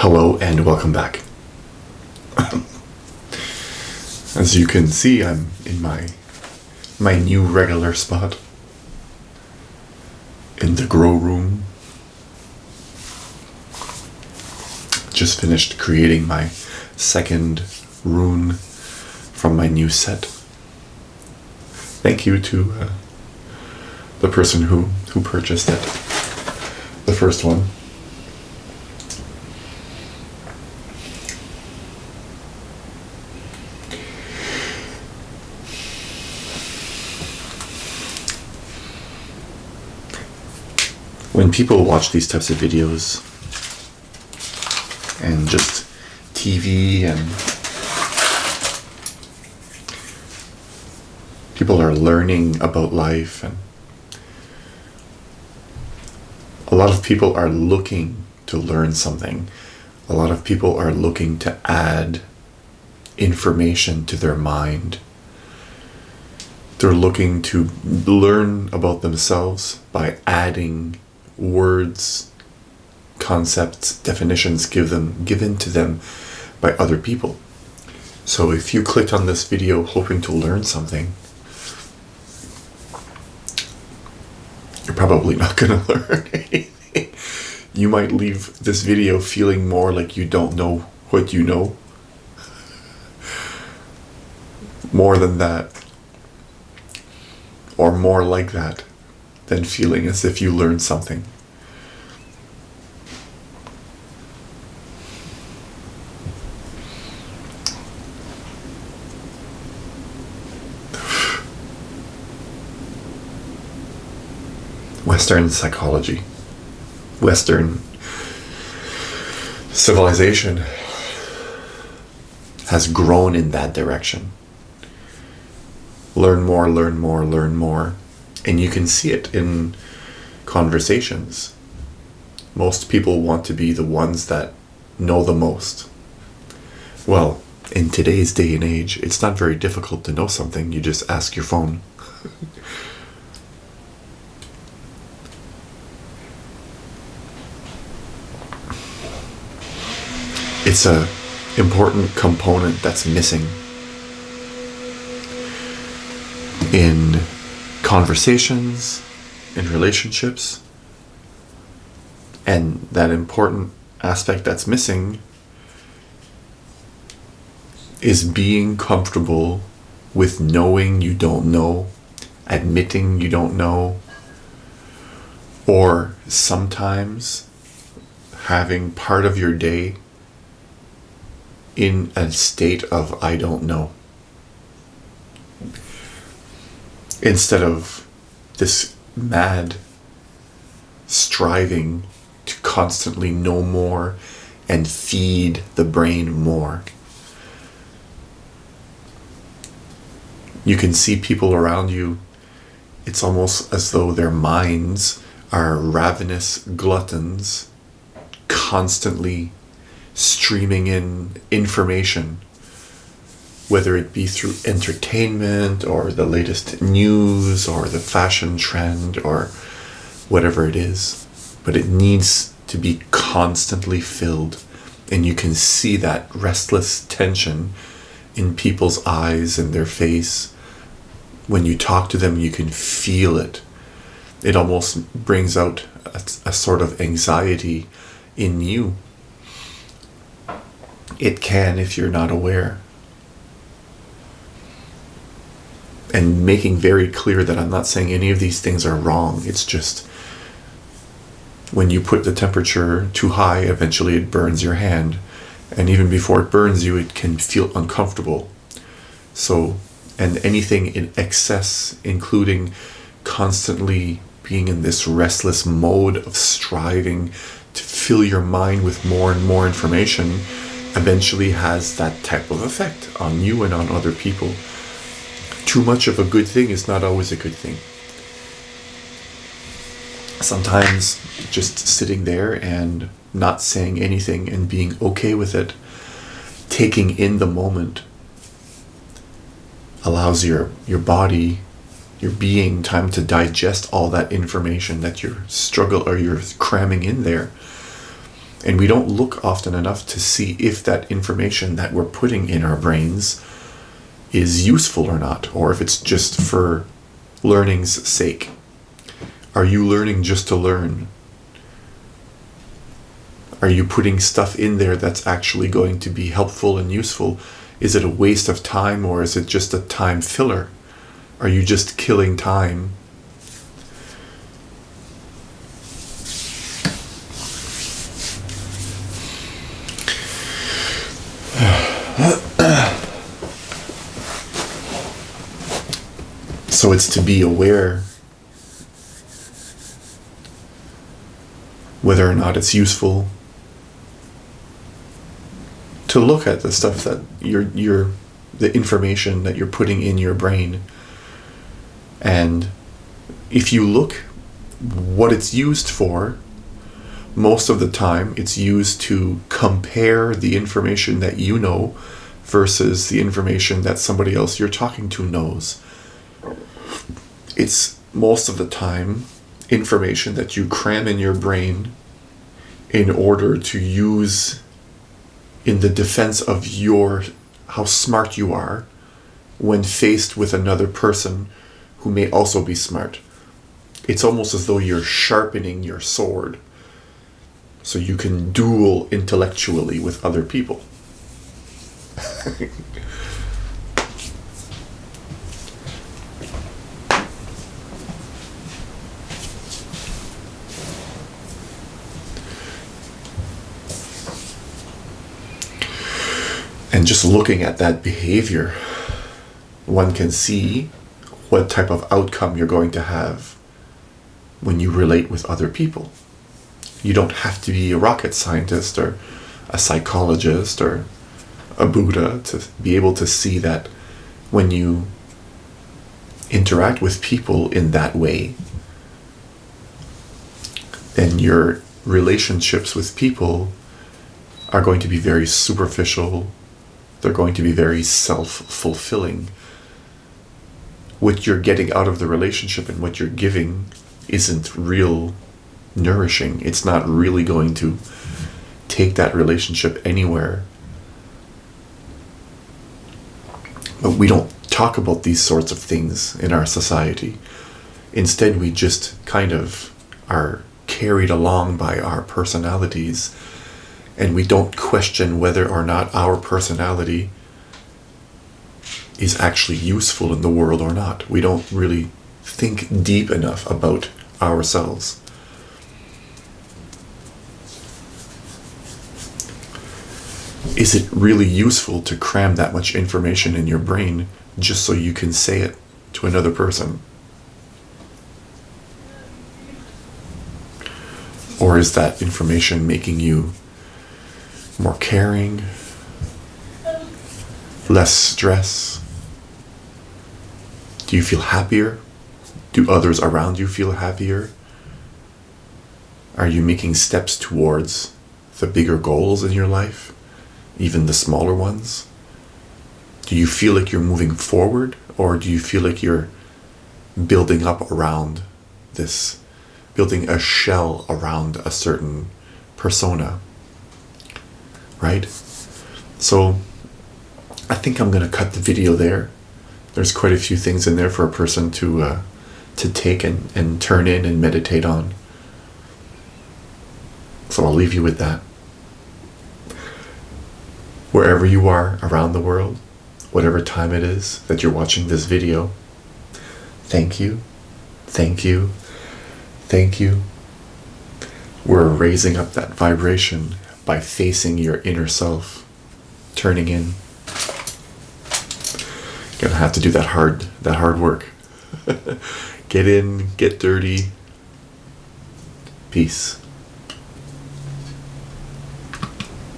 Hello and welcome back. As you can see, I'm in my new regular spot in the grow room. Just finished creating my second rune from my new set. Thank you to the person who purchased it, the first one. When people watch these types of videos and just TV, and people are learning about life, and a lot of people are looking to learn something. A lot of people are looking to add information to their mind. They're looking to learn about themselves by adding words, concepts, definitions given to them by other people. So if you clicked on this video hoping to learn something, you're probably not going to learn anything. You might leave this video feeling more like you don't know what you know. More than that, or more like that, than feeling as if you learned something. Western psychology, Western civilization has grown in that direction. Learn more, learn more, learn more. And you can see it in conversations. Most people want to be the ones that know the most. Well, in today's day and age, it's not very difficult to know something. You just ask your phone. It's an important component that's missing in conversations, in relationships, and that important aspect that's missing is being comfortable with knowing you don't know, admitting you don't know, or sometimes having part of your day in a state of I don't know. Instead of this mad striving to constantly know more and feed the brain more. You can see people around you, it's almost as though their minds are ravenous gluttons, constantly streaming in information, whether it be through entertainment or the latest news or the fashion trend or whatever it is. But it needs to be constantly filled. And you can see that restless tension in people's eyes and their face. When you talk to them, you can feel it. It almost brings out a sort of anxiety in you. It can if you're not aware. And making very clear that I'm not saying any of these things are wrong. It's just when you put the temperature too high, eventually it burns your hand. And even before it burns you, it can feel uncomfortable. So, and anything in excess, including constantly being in this restless mode of striving to fill your mind with more and more information, eventually has that type of effect on you and on other people. Too much of a good thing is not always a good thing. Sometimes just sitting there and not saying anything and being okay with it, taking in the moment, allows your body, your being, time to digest all that information that you're cramming in there. And we don't look often enough to see if that information that we're putting in our brains is useful or not, or if it's just for learning's sake. Are you learning just to learn? Are you putting stuff in there that's actually going to be helpful and useful? Is it a waste of time, or is it just a time filler? Are you just killing time? So it's to be aware whether or not it's useful to look at the stuff that the information that you're putting in your brain. And if you look what it's used for, most of the time it's used to compare the information that you know versus the information that somebody else you're talking to knows. It's most of the time information that you cram in your brain in order to use in the defense of how smart you are when faced with another person who may also be smart. It's almost as though you're sharpening your sword so you can duel intellectually with other people. And just looking at that behavior, one can see what type of outcome you're going to have when you relate with other people. You don't have to be a rocket scientist or a psychologist or a Buddha to be able to see that when you interact with people in that way, then your relationships with people are going to be very superficial. They're going to be very self-fulfilling. What you're getting out of the relationship and what you're giving isn't real nourishing. It's not really going to take that relationship anywhere. But we don't talk about these sorts of things in our society. Instead, we just kind of are carried along by our personalities, and we don't question whether or not our personality is actually useful in the world or not. We don't really think deep enough about ourselves. Is it really useful to cram that much information in your brain just so you can say it to another person? Or is that information making you more caring, less stress? Do you feel happier? Do others around you feel happier? Are you making steps towards the bigger goals in your life, even the smaller ones? Do you feel like you're moving forward, or do you feel like you're building up around this, building a shell around a certain persona? Right? So I think I'm going to cut the video there. There's quite a few things in there for a person to take and turn in and meditate on. So I'll leave you with that. Wherever you are around the world, whatever time it is that you're watching this video, thank you, thank you, thank you. We're raising up that vibration by facing your inner self, turning in. You're gonna have to do that hard work. Get in, get dirty. Peace.